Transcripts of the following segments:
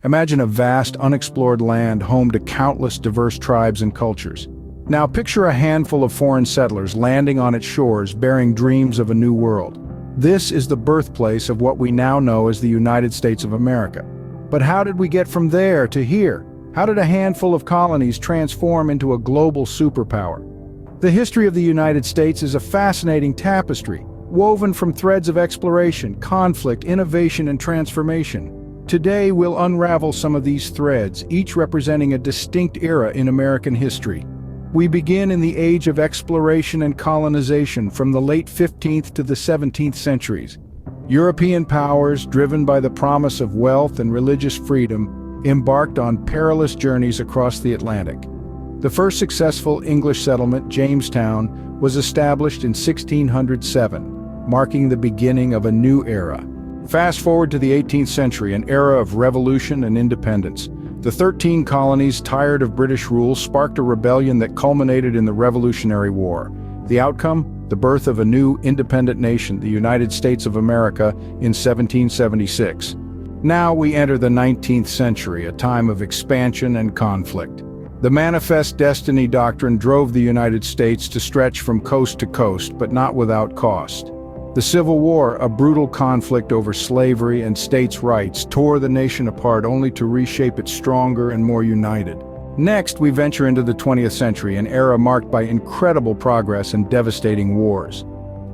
Imagine a vast, unexplored land home to countless diverse tribes and cultures. Now picture a handful of foreign settlers landing on its shores bearing dreams of a new world. This is the birthplace of what we now know as the United States of America. But how did we get from there to here? How did a handful of colonies transform into a global superpower? The history of the United States is a fascinating tapestry, woven from threads of exploration, conflict, innovation, and transformation. Today, we'll unravel some of these threads, each representing a distinct era in American history. We begin in the age of exploration and colonization from the late 15th to the 17th centuries. European powers, driven by the promise of wealth and religious freedom, embarked on perilous journeys across the Atlantic. The first successful English settlement, Jamestown, was established in 1607, marking the beginning of a new era. Fast forward to the 18th century, an era of revolution and independence. The 13 colonies, tired of British rule, sparked a rebellion that culminated in the Revolutionary War. The outcome? The birth of a new independent nation, the United States of America, in 1776. Now we enter the 19th century, a time of expansion and conflict. The Manifest Destiny doctrine drove the United States to stretch from coast to coast, but not without cost. The Civil War, a brutal conflict over slavery and states' rights, tore the nation apart only to reshape it stronger and more united. Next, we venture into the 20th century, an era marked by incredible progress and devastating wars.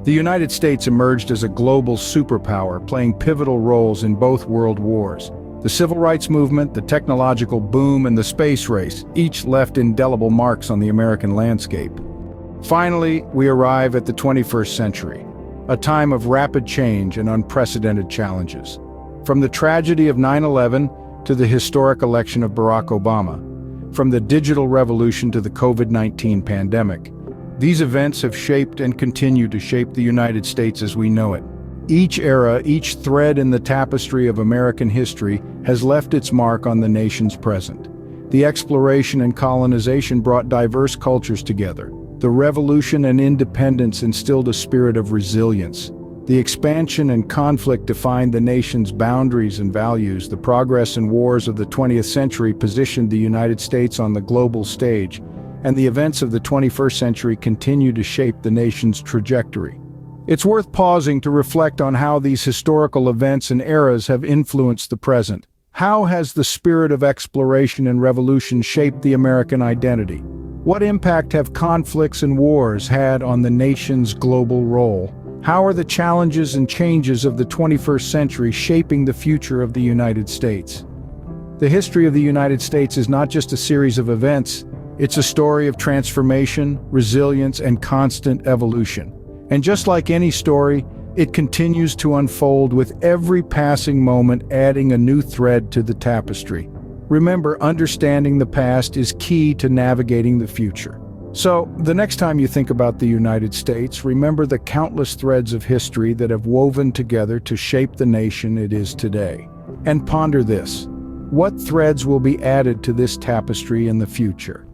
The United States emerged as a global superpower, playing pivotal roles in both world wars. The civil rights movement, the technological boom, and the space race each left indelible marks on the American landscape. Finally, we arrive at the 21st century. A time of rapid change and unprecedented challenges. From the tragedy of 9/11 to the historic election of Barack Obama, from the digital revolution to the COVID-19 pandemic, these events have shaped and continue to shape the United States as we know it. Each era, each thread in the tapestry of American history has left its mark on the nation's present. The exploration and colonization brought diverse cultures together. The revolution and independence instilled a spirit of resilience. The expansion and conflict defined the nation's boundaries and values. The progress and wars of the 20th century positioned the United States on the global stage, and the events of the 21st century continue to shape the nation's trajectory. It's worth pausing to reflect on how these historical events and eras have influenced the present. How has the spirit of exploration and revolution shaped the American identity? What impact have conflicts and wars had on the nation's global role? How are the challenges and changes of the 21st century shaping the future of the United States? The history of the United States is not just a series of events, it's a story of transformation, resilience, and constant evolution. And just like any story, it continues to unfold with every passing moment adding a new thread to the tapestry. Remember, understanding the past is key to navigating the future. So, the next time you think about the United States, remember the countless threads of history that have woven together to shape the nation it is today. And ponder this: what threads will be added to this tapestry in the future?